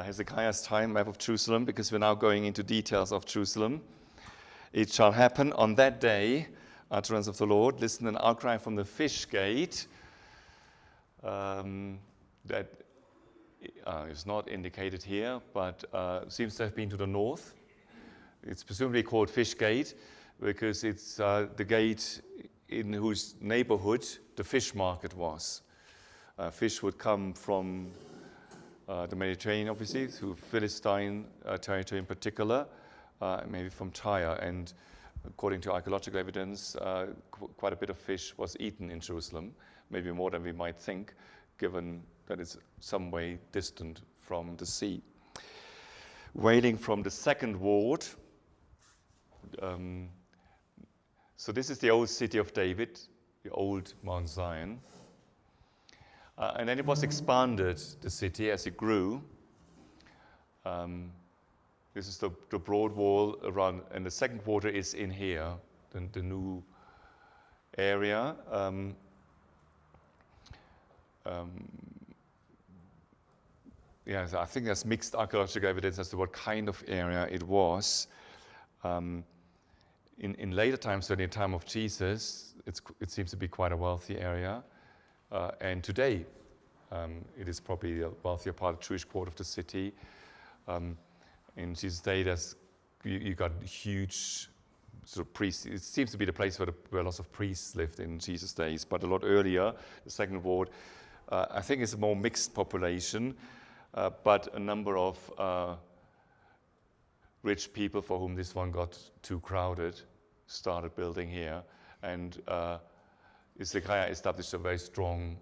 Hezekiah's time, map of Jerusalem, because we're now going into details of Jerusalem. It shall happen on that day, utterance of the Lord, listen, an outcry from the fish gate. That is not indicated here, but seems to have been to the north. It's presumably called Fish Gate because it's the gate in whose neighborhood the fish market was. Fish would come from the Mediterranean, obviously, through Philistine territory in particular, maybe from Tyre. And according to archaeological evidence, quite a bit of fish was eaten in Jerusalem, maybe more than we might think, given that it's some way distant from the sea. Wailing from the second ward. So this is the old city of David, the old Mount Zion. And then it was expanded, the city, as it grew. This is the broad wall around, and the second quarter is in here, the new area. Yes, I think there's mixed archaeological evidence as to what kind of area it was. In later times, certainly in the time of Jesus, it seems to be quite a wealthy area. And today, it is probably a wealthier part of the Jewish quarter of the city. In Jesus' day, you got huge sort of priests. It seems to be the place where lots of priests lived in Jesus' days. But a lot earlier, the second ward, I think it's a more mixed population, but a number of rich people for whom this one got too crowded started building here. And Hezekiah established a very strong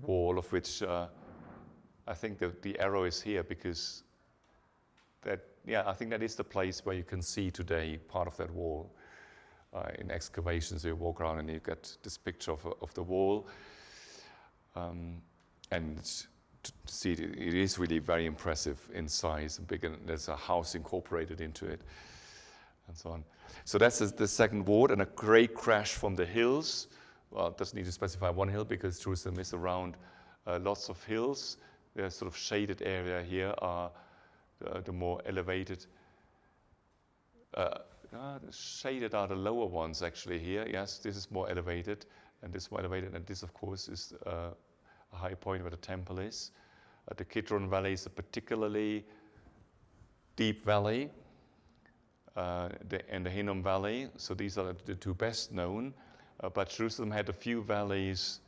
wall, of which I think the arrow is here because I think that is the place where you can see today part of that wall. In excavations, you walk around and you get this picture of the wall. And to see it is really very impressive in size and big, and there's a house incorporated into it, and so on. So that's the second ward, and a great crash from the hills. Well, it doesn't need to specify one hill because Jerusalem is around lots of hills. The sort of shaded area here are the more elevated. Shaded are the lower ones actually here. Yes, this is more elevated, and this is more elevated, and this, of course, is a high point where the temple is. The Kidron Valley is a particularly deep valley, and the Hinnom Valley. So these are the two best known. But Jerusalem had a few valleys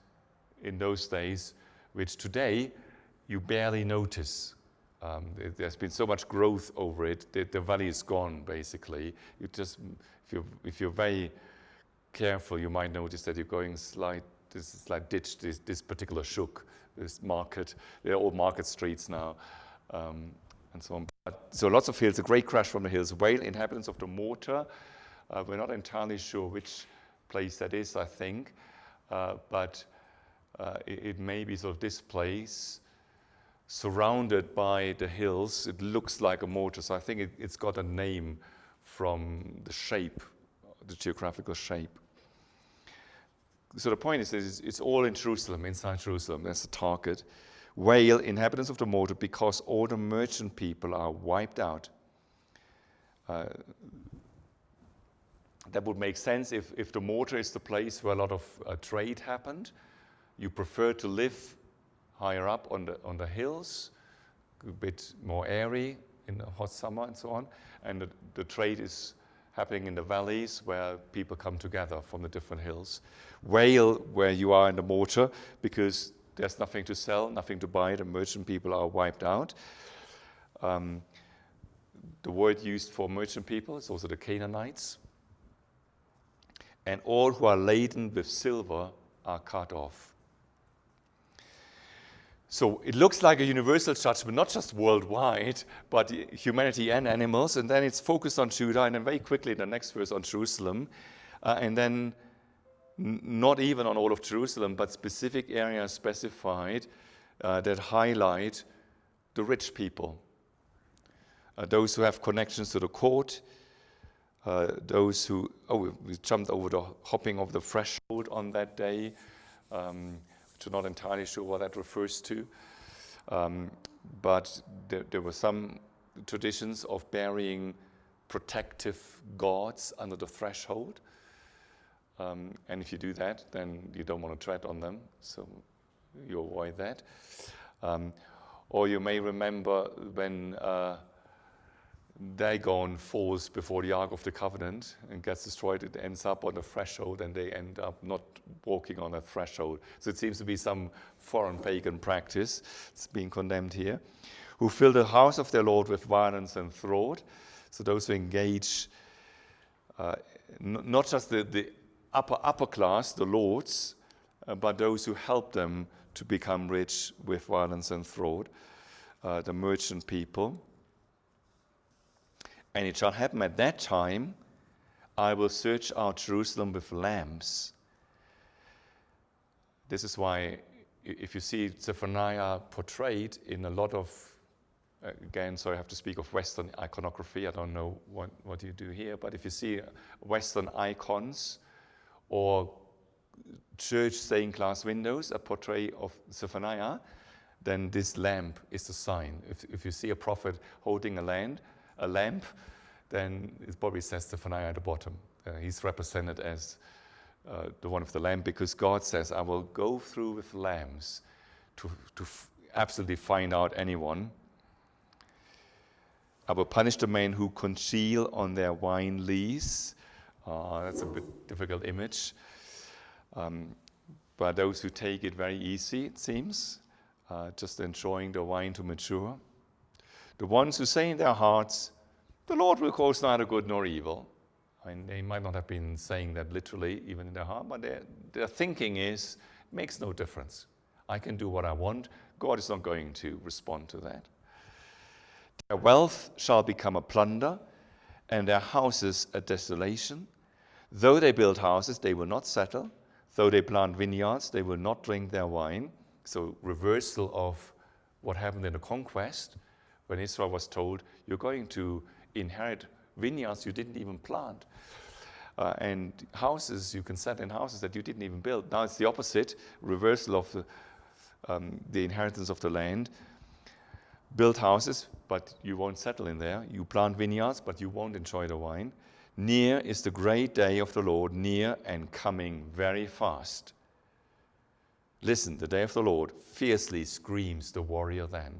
in those days, which today you barely notice. There's been so much growth over it that the valley is gone, basically. You just, if you're very careful, you might notice that you're going this ditch, this particular shuk, this market. They're all market streets now, and so on. So lots of hills, a great crash from the hills. Wail, inhabitants of the mortar. We're not entirely sure which place that is, I think, but it may be sort of this place, surrounded by the hills. It looks like a mortar, so I think it's got a name from the shape, the geographical shape. So the point is it's all in Jerusalem, inside Jerusalem. That's the target. Wail, inhabitants of the mortar, because all the merchant people are wiped out. That would make sense if the mortar is the place where a lot of trade happened. You prefer to live higher up on the hills, a bit more airy in the hot summer and so on. And the trade is happening in the valleys where people come together from the different hills. Wail where you are in the mortar because there's nothing to sell, nothing to buy. The merchant people are wiped out. The word used for merchant people is also the Canaanites. And all who are laden with silver are cut off. So it looks like a universal judgment, not just worldwide, but humanity and animals. And then it's focused on Judah, and then very quickly in the next verse on Jerusalem. And then not even on all of Jerusalem, but specific areas specified that highlight the rich people. Those who have connections to the court, those who, we jumped over the hopping of the threshold on that day, which I'm not entirely sure what that refers to. but there were some traditions of burying protective gods under the threshold. And if you do that, then you don't want to tread on them, so you avoid that. Or you may remember when Dagon falls before the Ark of the Covenant and gets destroyed, it ends up on the threshold, and they end up not walking on that threshold. So it seems to be some foreign pagan practice. It's being condemned here. Who fill the house of their Lord with violence and fraud. So those who engage, not just the upper class, the lords, but those who help them to become rich with violence and fraud, the merchant people. And it shall happen at that time, I will search out Jerusalem with lamps. This is why, if you see Zephaniah portrayed in a lot of, again, so I have to speak of Western iconography. I don't know what you do here, but if you see Western icons or church stained glass windows, a portrait of Zephaniah, then this lamp is the sign. If you see a prophet holding a lamp, then it probably says Zephaniah at the bottom. He's represented as the one with the lamp, because God says, I will go through with lamps to absolutely find out anyone. I will punish the men who congeal on their wine lees. That's a bit difficult image. But those who take it very easy, it seems, just enjoying the wine to mature. The ones who say in their hearts, the Lord will cause neither good nor evil. I mean, they might not have been saying that literally, even in their heart, but their thinking is, it makes no difference. I can do what I want. God is not going to respond to that. Their wealth shall become a plunder, and their houses a desolation. Though they build houses, they will not settle. Though they plant vineyards, they will not drink their wine. So reversal of what happened in the conquest, when Israel was told, you're going to inherit vineyards you didn't even plant. And houses, you can settle in houses that you didn't even build. Now it's the opposite, reversal of the inheritance of the land. Build houses, but you won't settle in there. You plant vineyards, but you won't enjoy the wine. Near is the great day of the Lord, near and coming very fast. Listen, the day of the Lord fiercely screams the warrior then.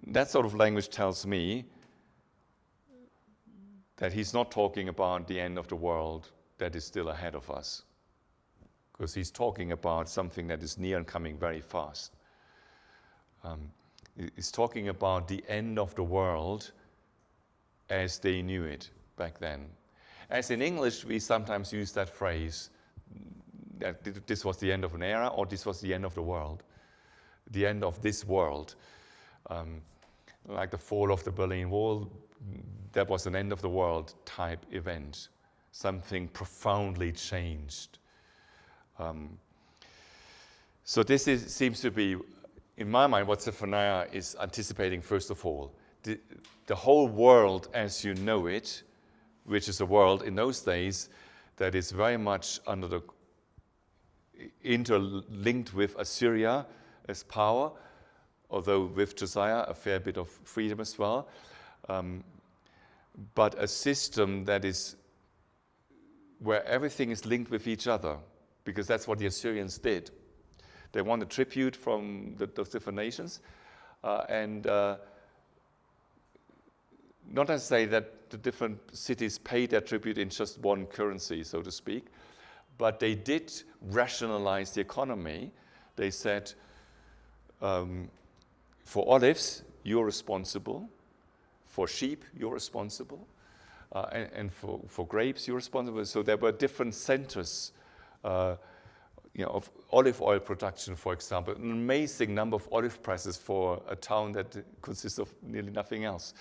That sort of language tells me that he's not talking about the end of the world that is still ahead of us, because he's talking about something that is near and coming very fast. He's talking about the end of the world as they knew it back then. As in English, we sometimes use that phrase, that this was the end of an era, or this was the end of the world, the end of this world. Like the fall of the Berlin Wall, that was an end of the world type event. Something profoundly changed. So this seems to be, in my mind, what Zephaniah is anticipating first of all. The whole world as you know it, which is a world in those days that is very much interlinked with Assyria as power, although with Josiah a fair bit of freedom as well, but a system that is where everything is linked with each other, because that's what the Assyrians did. They won a tribute from those different nations, and not to say that the different cities paid their tribute in just one currency, so to speak, but they did rationalize the economy. They said, for olives, you're responsible. For sheep, you're responsible. And for grapes, you're responsible. So there were different centers of olive oil production, for example. An amazing number of olive presses for a town that consists of nearly nothing else.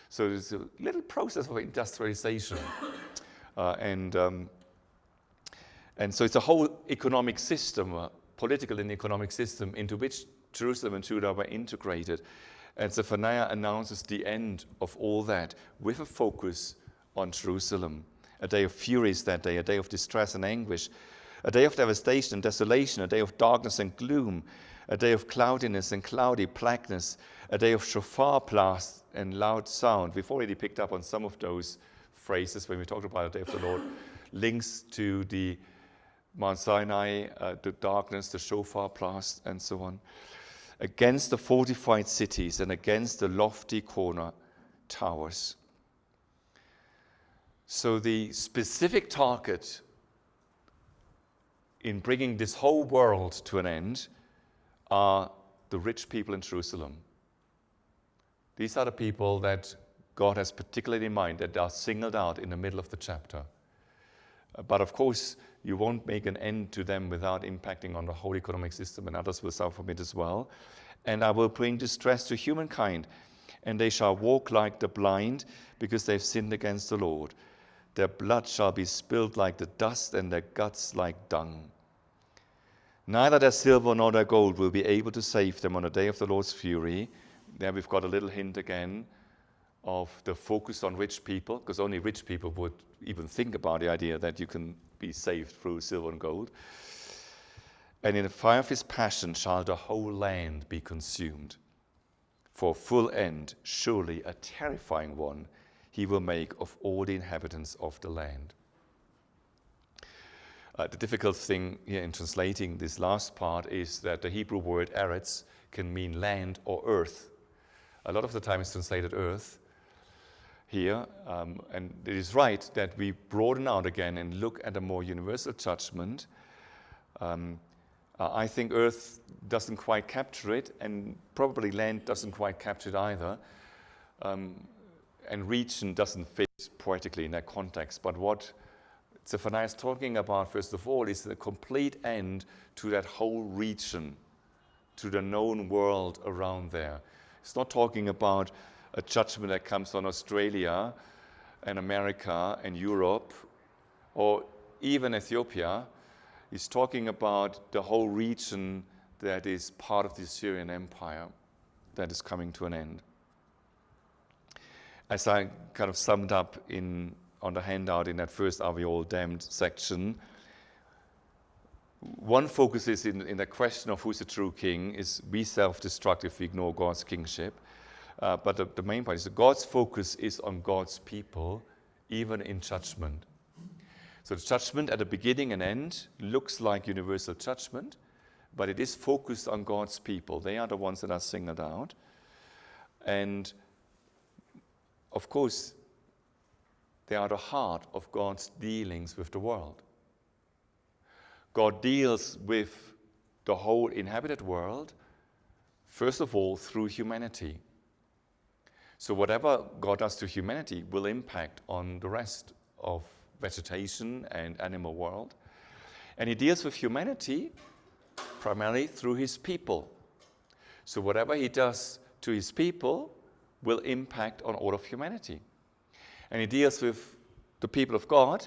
So there's a little process of industrialization. And so it's a whole economic system, political and economic system, into which Jerusalem and Judah were integrated. And Zephaniah announces the end of all that with a focus on Jerusalem. A day of fury is that day, a day of distress and anguish, a day of devastation and desolation, a day of darkness and gloom, a day of cloudiness and cloudy blackness, a day of shofar blast and loud sound. We've already picked up on some of those phrases when we talked about the day of the Lord, links to the Mount Sinai, the darkness, the shofar blast, and so on. Against the fortified cities and against the lofty corner towers. So the specific target in bringing this whole world to an end are the rich people in Jerusalem. These are the people that God has particularly in mind, that are singled out in the middle of the chapter. But of course, you won't make an end to them without impacting on the whole economic system, and others will suffer from it as well. And I will bring distress to humankind, and they shall walk like the blind, because they've sinned against the Lord. Their blood shall be spilled like the dust, and their guts like dung. Neither their silver nor their gold will be able to save them on the day of the Lord's fury. There we've got a little hint again of the focus on rich people, because only rich people would even think about the idea that you can be saved through silver and gold. And in the fire of his passion shall the whole land be consumed. For full end, surely a terrifying one, he will make of all the inhabitants of the land. The difficult thing here in translating this last part is that the Hebrew word eretz can mean land or earth. A lot of the time it's translated earth here, and it is right that we broaden out again and look at a more universal judgment. I think earth doesn't quite capture it, and probably land doesn't quite capture it either, and region doesn't fit poetically in that context. But what Zephaniah is talking about, first of all, is the complete end to that whole region, to the known world around there. It's not talking about a judgment that comes on Australia and America and Europe or even Ethiopia. He's talking about the whole region that is part of the Assyrian Empire that is coming to an end. As I kind of summed up on the handout in that first Are We All Damned section, one focus is in the question of who's the true king. Is we self-destruct if we ignore God's kingship. But the main point is that God's focus is on God's people, even in judgment. So the judgment at the beginning and end looks like universal judgment, but it is focused on God's people. They are the ones that are singled out. And of course, they are the heart of God's dealings with the world. God deals with the whole inhabited world, first of all, through humanity. So whatever God does to humanity will impact on the rest of vegetation and animal world. And he deals with humanity primarily through his people. So whatever he does to his people will impact on all of humanity. And he deals with the people of God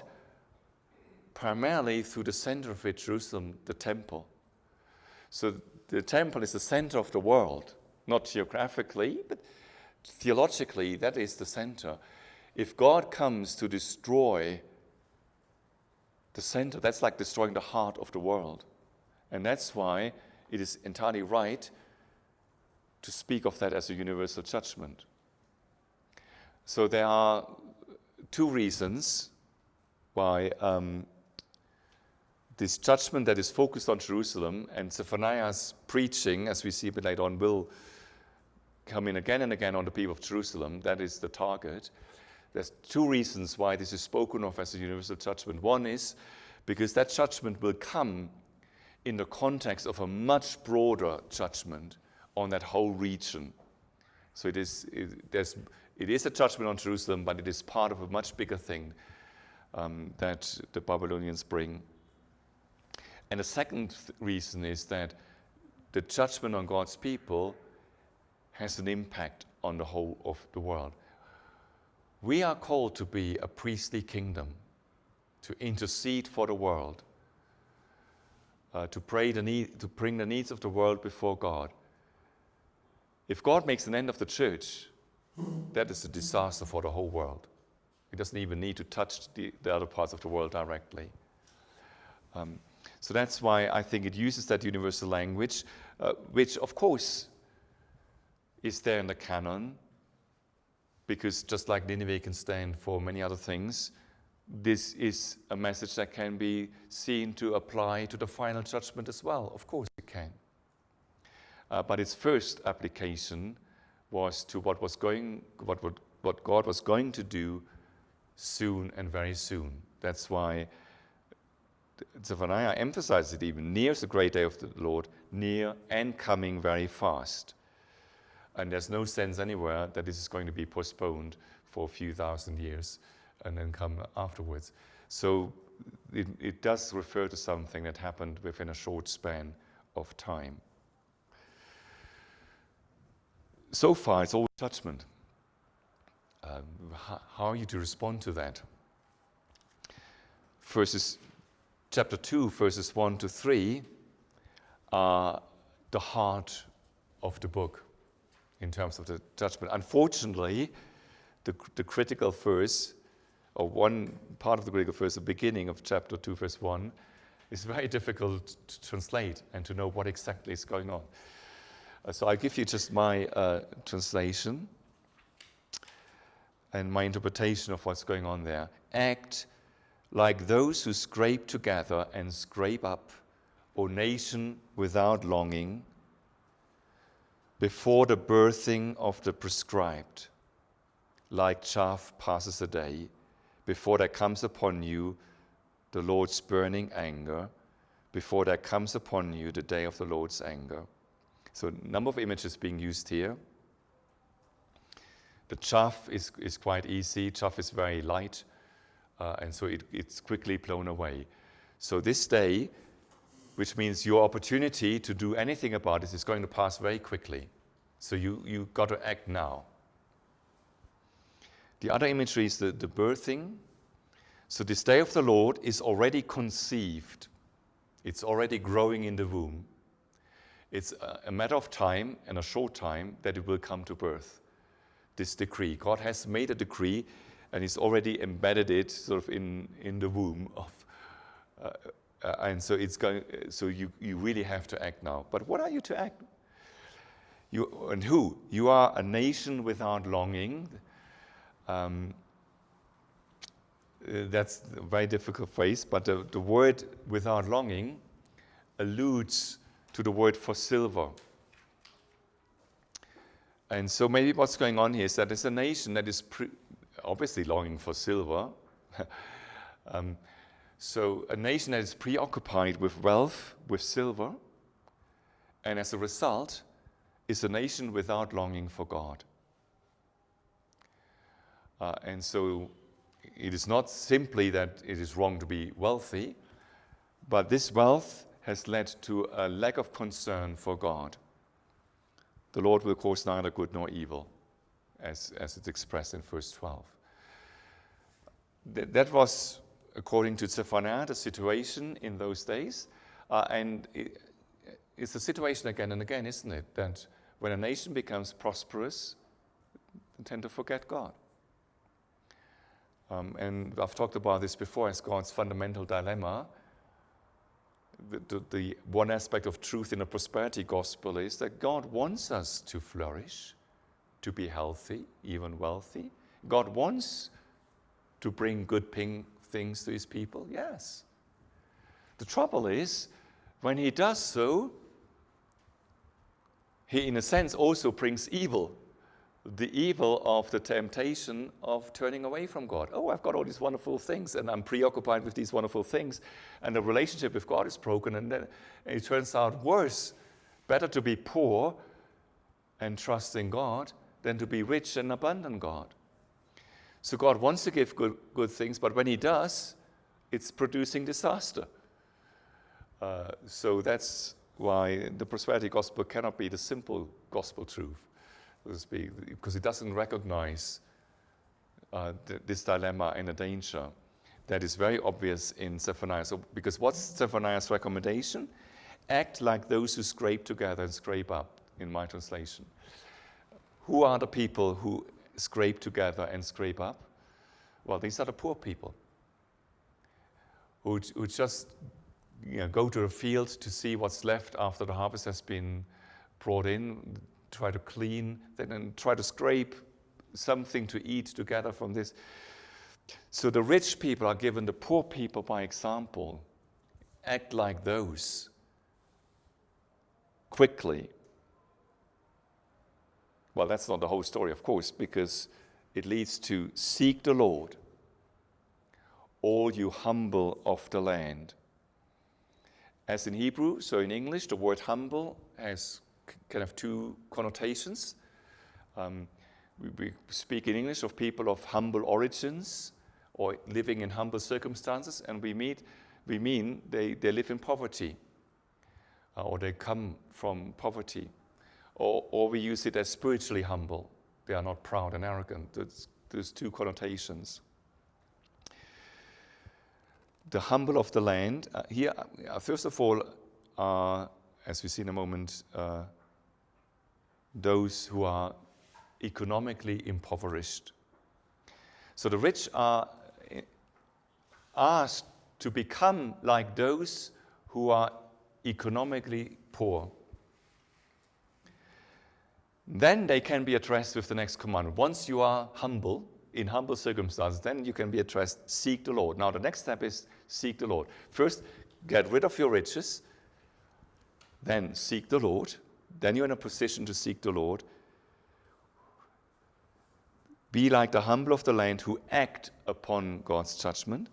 primarily through the center of it, Jerusalem, the temple. So the temple is the center of the world, not geographically, but theologically, that is the center. If God comes to destroy the center, that's like destroying the heart of the world. And that's why it is entirely right to speak of that as a universal judgment. So there are two reasons why this judgment that is focused on Jerusalem, and Zephaniah's preaching, as we see a bit later on, will come in again and again on the people of Jerusalem. That is the target. There's two reasons why this is spoken of as a universal judgment. One is because that judgment will come in the context of a much broader judgment on that whole region. So it is a judgment on Jerusalem, but it is part of a much bigger thing that the Babylonians bring. And the second reason is that the judgment on God's people has an impact on the whole of the world. We are called to be a priestly kingdom, to intercede for the world, to bring the needs of the world before God. If God makes an end of the church, that is a disaster for the whole world. He doesn't even need to touch the other parts of the world directly. So that's why I think it uses that universal language, which of course is there in the canon, because just like Nineveh can stand for many other things, this is a message that can be seen to apply to the final judgment as well. Of course it can. But its first application was to what God was going to do soon and very soon. That's why Zephaniah emphasizes it even. Near is the great day of the Lord, near and coming very fast. And there's no sense anywhere that this is going to be postponed for a few thousand years and then come afterwards. So it does refer to something that happened within a short span of time. So far, it's always judgment. How are you to respond to that? Chapter 2, verses 1 to 3 are the heart of the book in terms of the judgment. Unfortunately, the critical verse, or one part of the critical verse, the beginning of chapter 2, verse 1, is very difficult to translate and to know what exactly is going on. So I'll give you just my translation and my interpretation of what's going on there. Act like those who scrape together and scrape up, O nation without longing, before the birthing of the prescribed, like chaff passes a day, before there comes upon you the Lord's burning anger, before there comes upon you the day of the Lord's anger. So a number of images being used here. The chaff is quite easy. Chaff is very light, and so it's quickly blown away. So this day, which means your opportunity to do anything about it, is going to pass very quickly. So you got to act now. The other imagery is the birthing. So this day of the Lord is already conceived. It's already growing in the womb. It's a matter of time and a short time that it will come to birth, this decree. God has made a decree and He's already embedded it sort of in the womb of, and so it's going. So you really have to act now. But what are you to act? You and who? You are a nation without longing. That's a very difficult phrase, but the word without longing alludes to the word for silver. And so maybe what's going on here is that there's a nation that is obviously longing for silver. So a nation that is preoccupied with wealth, with silver, and as a result is a nation without longing for God. And so it is not simply that it is wrong to be wealthy, but this wealth has led to a lack of concern for God. The Lord will cause neither good nor evil, as it's expressed in verse 12. That was, according to Zephaniah, the situation in those days. And it's a situation again and again, isn't it? That when a nation becomes prosperous, they tend to forget God. And I've talked about this before as God's fundamental dilemma. The one aspect of truth in the prosperity gospel is that God wants us to flourish, to be healthy, even wealthy. God wants to bring good things to His people, yes. The trouble is, when He does so, He, in a sense, also brings evil. The evil of the temptation of turning away from God. Oh, I've got all these wonderful things, and I'm preoccupied with these wonderful things, and the relationship with God is broken, and then it turns out worse. Better to be poor and trust in God than to be rich and abandon God. So God wants to give good things, but when He does, it's producing disaster. So that's why the prosperity gospel cannot be the simple gospel truth, so to speak, because it doesn't recognize this dilemma and the danger that is very obvious in Zephaniah. So, because what's Zephaniah's recommendation? Act like those who scrape together and scrape up, in my translation. Who are the people who scrape together and scrape up? Well, these are the poor people who just go to a field to see what's left after the harvest has been brought in, try to clean, then try to scrape something to eat together from this. So the rich people are given the poor people by example. Act like those quickly. Well, that's not the whole story, of course, because it leads to seek the Lord, all you humble of the land. As in Hebrew, so in English, the word humble has kind of two connotations. We speak in English of people of humble origins or living in humble circumstances, and we mean they live in poverty or they come from poverty. Or we use it as spiritually humble. They are not proud and arrogant. There's two connotations. The humble of the land, here, first of all, are, as we see in a moment, those who are economically impoverished. So the rich are asked to become like those who are economically poor. Then they can be addressed with the next commandment. Once you are humble, in humble circumstances, then you can be addressed, seek the Lord. Now the next step is seek the Lord. First, get rid of your riches, then seek the Lord. Then you're in a position to seek the Lord. Be like the humble of the land who act upon God's judgment.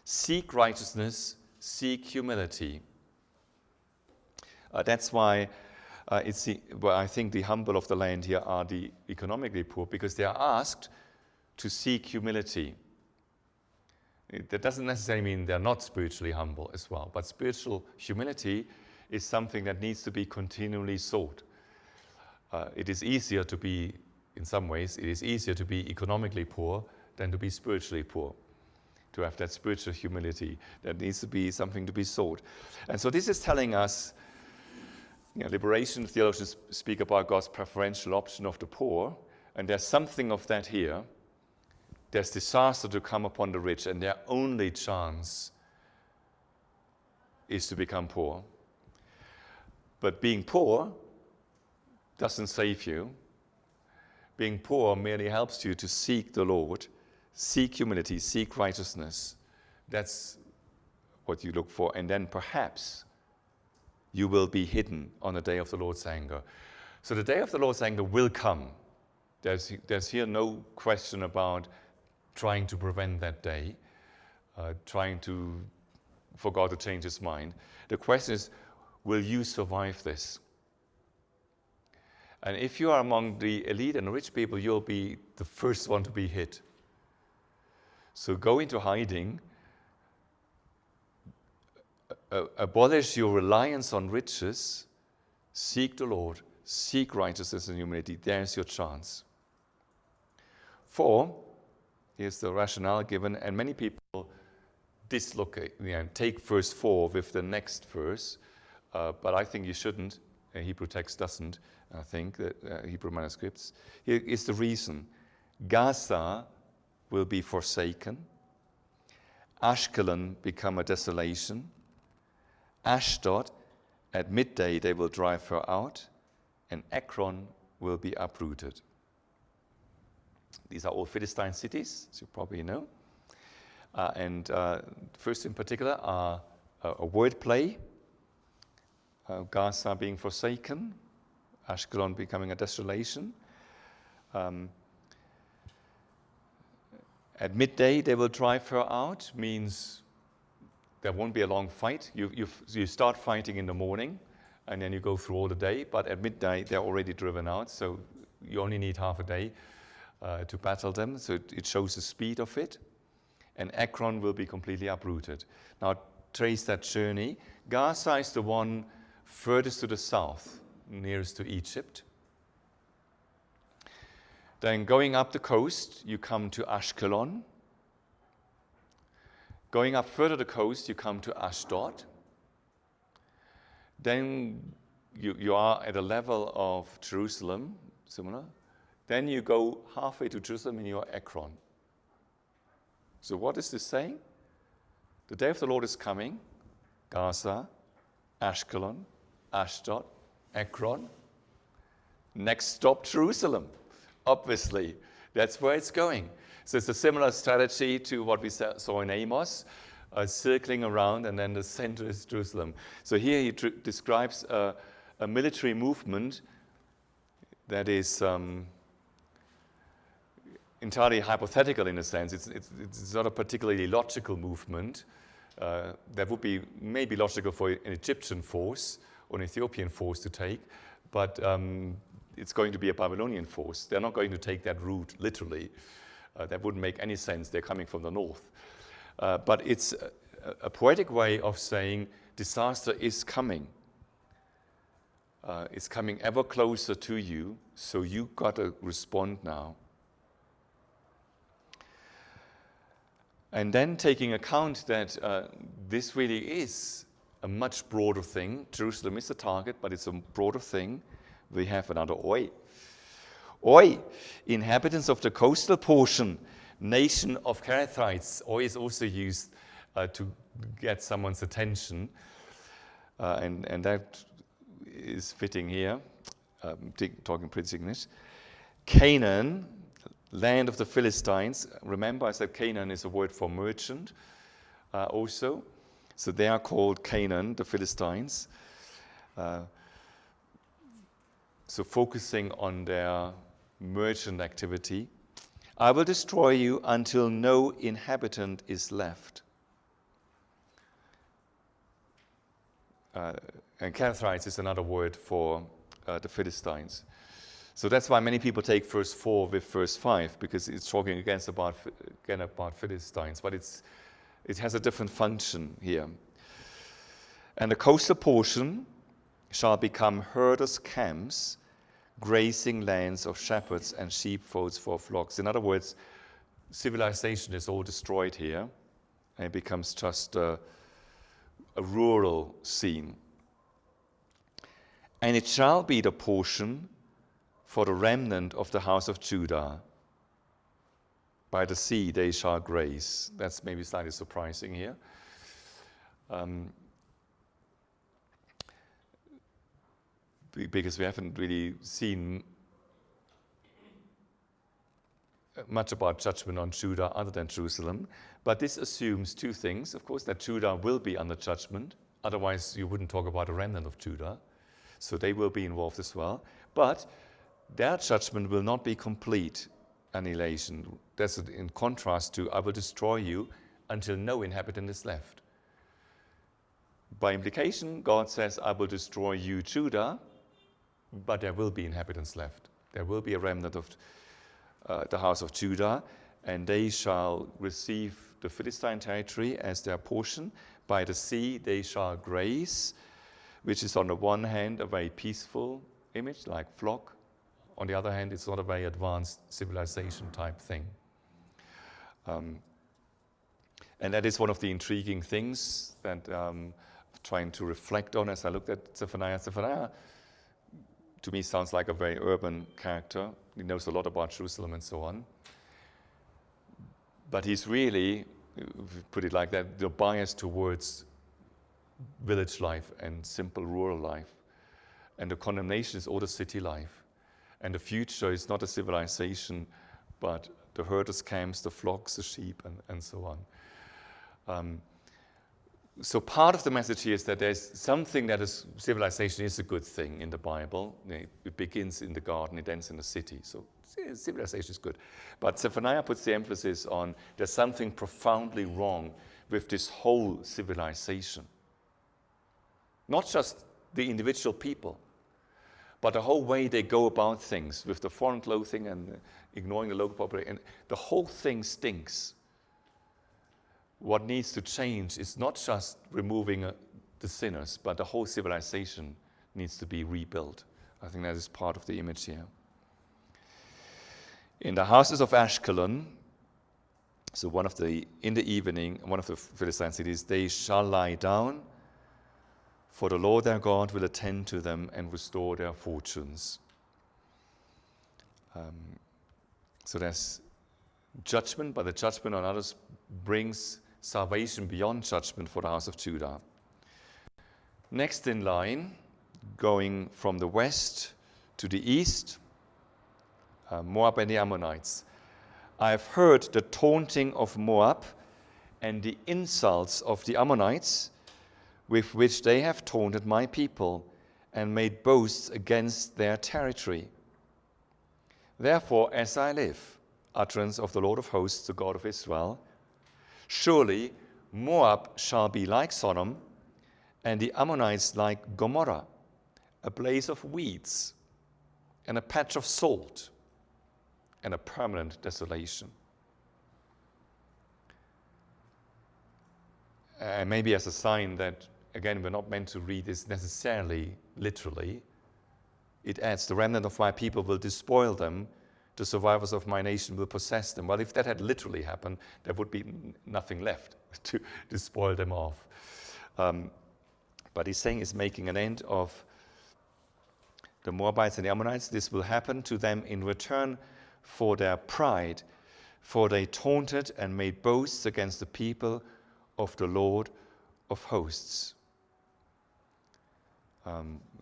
Seek righteousness, seek humility. That's why I think the humble of the land here are the economically poor, because they are asked to seek humility. That doesn't necessarily mean they're not spiritually humble as well, but spiritual humility is something that needs to be continually sought. It is easier to be, in some ways, it is easier to be economically poor than to be spiritually poor. To have that spiritual humility, that needs to be something to be sought. And so this is telling us, liberation theologians speak about God's preferential option of the poor, and there's something of that here. There's disaster to come upon the rich, and their only chance is to become poor. But being poor doesn't save you. Being poor merely helps you to seek the Lord, seek humility, seek righteousness. That's what you look for. And then perhaps you will be hidden on the day of the Lord's anger. So the day of the Lord's anger will come. There's here no question about trying to prevent that day, for God to change his mind. The question is, will you survive this? And if you are among the elite and rich people, you'll be the first one to be hit. So go into hiding, abolish your reliance on riches, seek the Lord, seek righteousness and humility. There's your chance. 4, here's the rationale given, and many people dislocate, take verse 4 with the next verse, but I think you shouldn't. The Hebrew text doesn't, I think, Hebrew manuscripts. Here is the reason. Gaza will be forsaken. Ashkelon become a desolation. Ashdod, at midday they will drive her out, and Ekron will be uprooted. These are all Philistine cities, as you probably know. And first in particular are a wordplay, Gaza being forsaken, Ashkelon becoming a desolation. At midday they will drive her out, means there won't be a long fight. You start fighting in the morning, and then you go through all the day, but at midnight they're already driven out, so you only need half a day to battle them, so it shows the speed of it. And Ekron will be completely uprooted. Now trace that journey. Gaza is the one furthest to the south, nearest to Egypt. Then going up the coast, you come to Ashkelon. Going up further the coast, you come to Ashdod. Then you are at a level of Jerusalem, similar. Then you go halfway to Jerusalem and you are Ekron. So what is this saying? The day of the Lord is coming. Gaza, Ashkelon, Ashdod, Ekron. Next stop, Jerusalem. Obviously, that's where it's going. So it's a similar strategy to what we saw in Amos, circling around, and then the center is Jerusalem. So here he describes a military movement that is entirely hypothetical in a sense. It's not a particularly logical movement. That would be maybe logical for an Egyptian force or an Ethiopian force to take, but it's going to be a Babylonian force. They're not going to take that route literally. That wouldn't make any sense. They're coming from the north. But it's a poetic way of saying disaster is coming. It's coming ever closer to you, so you got to respond now. And then taking account that this really is a much broader thing. Jerusalem is the target, but it's a broader thing. We have another oi. Oi, inhabitants of the coastal portion, nation of Kerethites. Oi is also used to get someone's attention. And that is fitting here, talking Prince English. Canaan, land of the Philistines. Remember, I said Canaan is a word for merchant also. So they are called Canaan, the Philistines. So focusing on their merchant activity. I will destroy you until no inhabitant is left. And Kerethites is another word for the Philistines. So that's why many people take verse 4 with verse 5, because it's talking again about Philistines, but it has a different function here. And the coastal portion shall become herders' camps, grazing lands of shepherds and sheepfolds for flocks. In other words, civilization is all destroyed here, and it becomes just a rural scene. And it shall be the portion for the remnant of the house of Judah. By the sea they shall graze. That's maybe slightly surprising here. Because we haven't really seen much about judgment on Judah other than Jerusalem. But this assumes two things. Of course, that Judah will be under judgment. Otherwise, you wouldn't talk about a remnant of Judah. So they will be involved as well. But their judgment will not be complete annihilation. That's in contrast to, I will destroy you until no inhabitant is left. By implication, God says, I will destroy you, Judah, but there will be inhabitants left. There will be a remnant of the house of Judah, and they shall receive the Philistine territory as their portion. By the sea they shall graze, which is on the one hand a very peaceful image, like flock. On the other hand, it's not a very advanced civilization type thing. And that is one of the intriguing things that I'm trying to reflect on as I looked at Zephaniah. Zephaniah, to me, sounds like a very urban character. He knows a lot about Jerusalem and so on. But he's really, if you put it like that, biased towards village life and simple rural life. And the condemnation is all the city life. And the future is not a civilization, but the herders' camps, the flocks, the sheep, and so on. So part of the message here is that there's something that civilization is a good thing in the Bible. It begins in the garden, it ends in the city. So civilization is good. But Zephaniah puts the emphasis on there's something profoundly wrong with this whole civilization. Not just the individual people, but the whole way they go about things with the foreign clothing and ignoring the local population. And the whole thing stinks. What needs to change is not just removing the sinners, but the whole civilization needs to be rebuilt. I think that is part of the image here. In the houses of Ashkelon, so in the evening, one of the Philistine cities, they shall lie down, for the Lord their God will attend to them and restore their fortunes. So there's judgment, but the judgment on others brings salvation beyond judgment for the house of Judah. Next in line, going from the west to the east, Moab and the Ammonites. I have heard the taunting of Moab and the insults of the Ammonites, with which they have taunted my people and made boasts against their territory. Therefore, as I live, utterance of the Lord of hosts, the God of Israel, surely Moab shall be like Sodom, and the Ammonites like Gomorrah, a blaze of weeds, and a patch of salt, and a permanent desolation. And maybe as a sign that, again, we're not meant to read this necessarily literally, it adds, the remnant of my people will despoil them, the survivors of my nation will possess them. Well, if that had literally happened, there would be nothing left to spoil them off. But he's saying he's making an end of the Moabites and the Ammonites. This will happen to them in return for their pride, for they taunted and made boasts against the people of the Lord of hosts.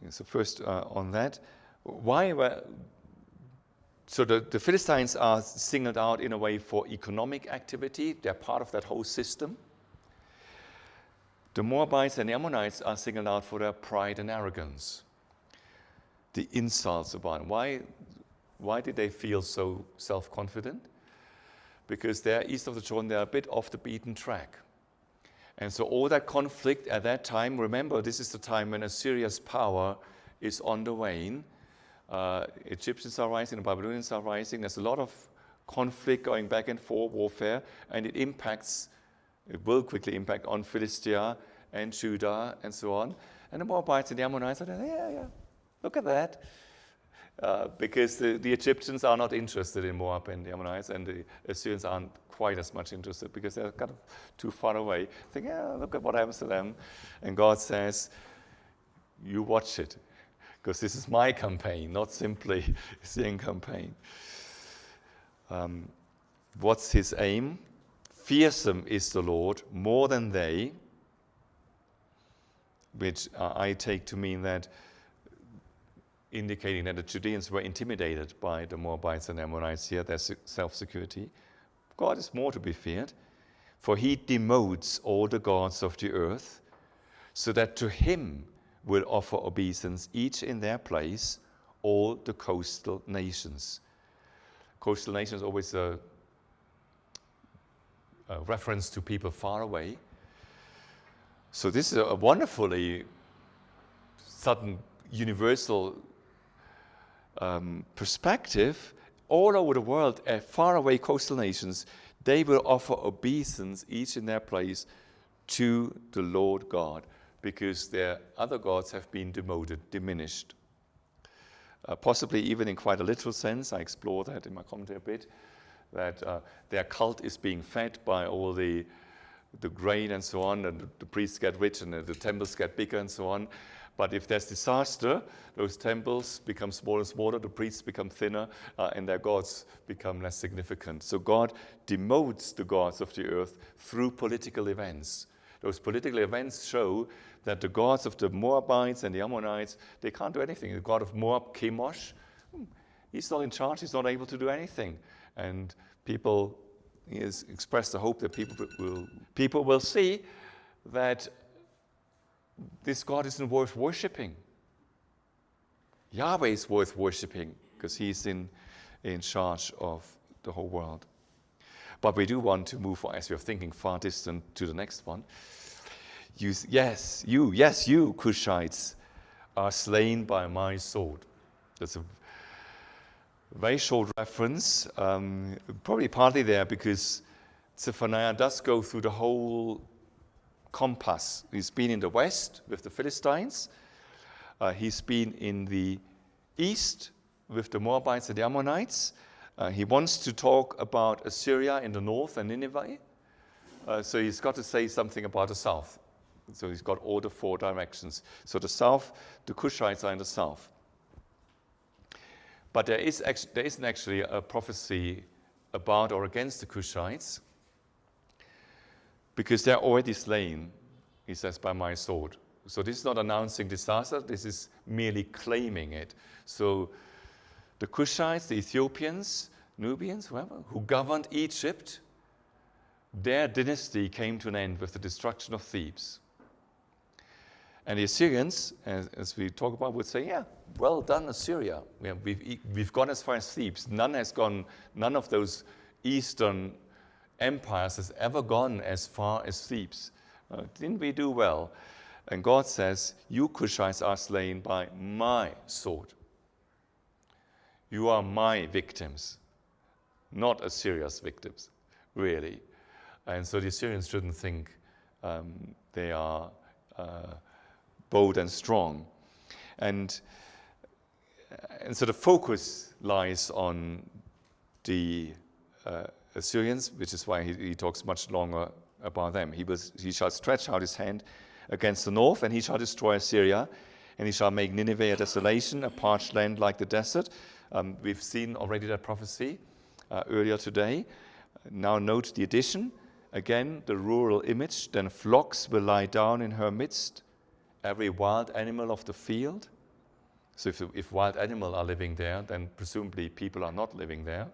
So first on that, so the Philistines are singled out in a way for economic activity. They're part of that whole system. The Moabites and the Ammonites are singled out for their pride and arrogance. The insults about them. Why did they feel so self-confident? Because they're east of the Jordan, they're a bit off the beaten track. And so all that conflict at that time, remember, this is the time when Assyria's power is on the wane. Egyptians are rising, the Babylonians are rising. There's a lot of conflict going back and forth, warfare, and it will quickly impact on Philistia and Judah and so on. And the Moabites and the Ammonites are there, yeah, look at that. Because the Egyptians are not interested in Moab and the Ammonites, and the Assyrians aren't quite as much interested because they're kind of too far away. Think, yeah, look at what happens to them. And God says, you watch it, because this is my campaign, not simply a Syrian campaign. What's his aim? Fearsome is the Lord, more than they, which I take to mean that indicating that the Judeans were intimidated by the Moabites and Ammonites here, their self-security. God is more to be feared, for he demotes all the gods of the earth, so that to him will offer obeisance, each in their place, all the coastal nations. Coastal nations always a reference to people far away. So this is a wonderfully sudden universal perspective. All over the world, faraway coastal nations, they will offer obeisance, each in their place, to the Lord God, because their other gods have been demoted, diminished. Possibly even in quite a literal sense, I explore that in my commentary a bit, that their cult is being fed by all the grain and so on, and the priests get rich and the temples get bigger and so on. But if there's disaster, those temples become smaller and smaller, the priests become thinner, and their gods become less significant. So God demotes the gods of the earth through political events. Those political events show that the gods of the Moabites and the Ammonites, they can't do anything. The god of Moab, Chemosh, he's not in charge, he's not able to do anything. And people, he has expressed the hope that people will see that this God isn't worth worshipping. Yahweh is worth worshipping because he's in charge of the whole world. But we do want to move, as we're thinking far distant, to the next one. You, Cushites, are slain by my sword. That's a very short reference, probably partly there because Zephaniah does go through the whole compass. He's been in the west with the Philistines. He's been in the east with the Moabites and the Ammonites. He wants to talk about Assyria in the north and Nineveh. So he's got to say something about the south. So he's got all the four directions. So the south, the Cushites are in the south. But there isn't actually a prophecy about or against the Cushites, because they're already slain, he says, by my sword. So this is not announcing disaster, this is merely claiming it. So the Cushites, the Ethiopians, Nubians, whoever, who governed Egypt, their dynasty came to an end with the destruction of Thebes. And the Assyrians, as we talk about, would say, yeah, well done, Assyria. We've gone as far as Thebes. None of those eastern empires has ever gone as far as Thebes. Didn't we do well? And God says, you Cushites are slain by my sword. You are my victims, not Assyria's victims, really. And so the Assyrians shouldn't think they are bold and strong. And so the focus lies on the Assyrians, which is why he talks much longer about them. He shall stretch out his hand against the north, and he shall destroy Assyria, and he shall make Nineveh a desolation, a parched land like the desert. We've seen already that prophecy earlier today. Now note the addition. Again, the rural image. Then flocks will lie down in her midst, every wild animal of the field. So if wild animals are living there, then presumably people are not living there.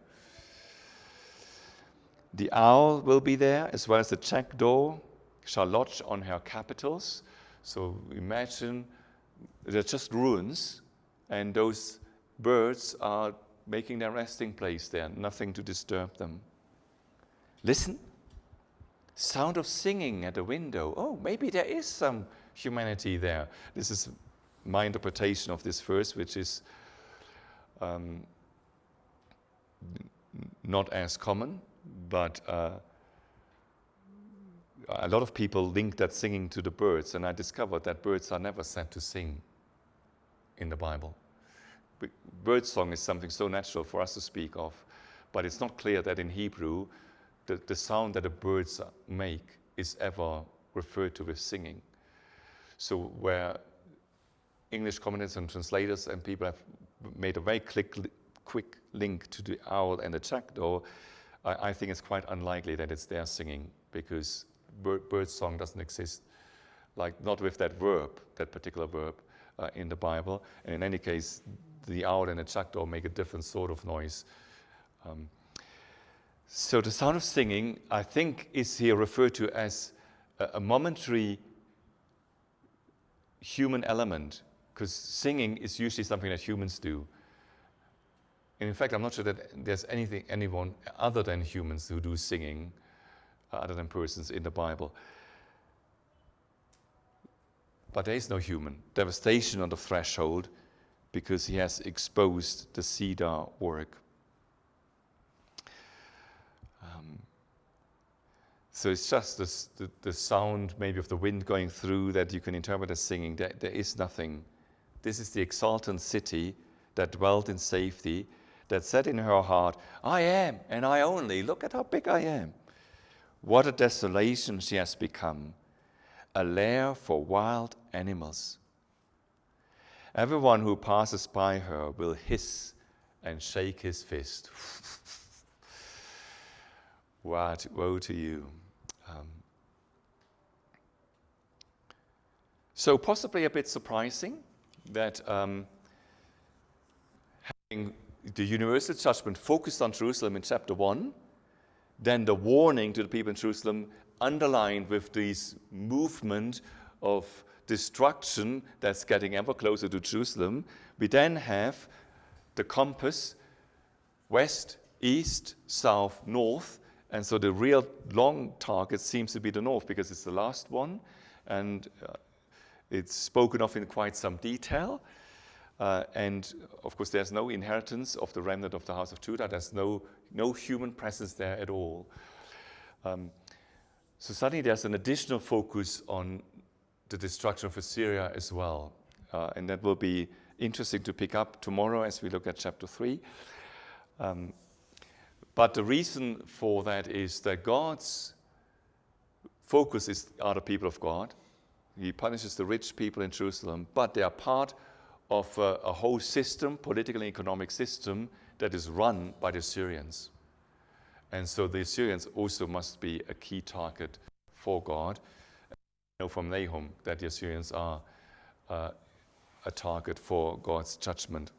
The owl will be there, as well as the jackdaw shall lodge on her capitals. So imagine they're just ruins, and those birds are making their resting place there, nothing to disturb them. Listen, sound of singing at the window. Oh, maybe there is some humanity there. This is my interpretation of this verse, which is not as common, but a lot of people link that singing to the birds, and I discovered that birds are never said to sing in the Bible. Bird song is something so natural for us to speak of, but it's not clear that in Hebrew the sound that the birds make is ever referred to with singing. So where English commentators and translators and people have made a very quick link to the owl and the jackdaw, I think it's quite unlikely that it's their singing, because bird song doesn't exist, like not with that verb, that particular verb in the Bible. And in any case, the owl and the jackdaw make a different sort of noise. So the sound of singing, I think, is here referred to as a momentary human element, because singing is usually something that humans do. And in fact, I'm not sure that there's anyone other than humans who do singing, other than persons in the Bible. But there is no human. Devastation on the threshold, because he has exposed the cedar work. So it's just the sound maybe of the wind going through that you can interpret as singing. There is nothing. This is the exultant city that dwelt in safety, that said in her heart, I am, and I only. Look at how big I am. What a desolation she has become, a lair for wild animals. Everyone who passes by her will hiss and shake his fist. Woe to you. So possibly a bit surprising that having the universal judgment focused on Jerusalem in chapter 1, then the warning to the people in Jerusalem underlined with this movement of destruction that's getting ever closer to Jerusalem. We then have the compass, west, east, south, north, and so the real long target seems to be the north, because it's the last one, and it's spoken of in quite some detail. And of course, there's no inheritance of the remnant of the house of Judah. There's no human presence there at all. So suddenly there's an additional focus on the destruction of Assyria as well. And that will be interesting to pick up tomorrow as we look at chapter 3. But the reason for that is that God's focus are the people of God. He punishes the rich people in Jerusalem, but they are part of a whole system, political and economic system, that is run by the Assyrians. And so the Assyrians also must be a key target for God. know from Nahum that the Assyrians are a target for God's judgment.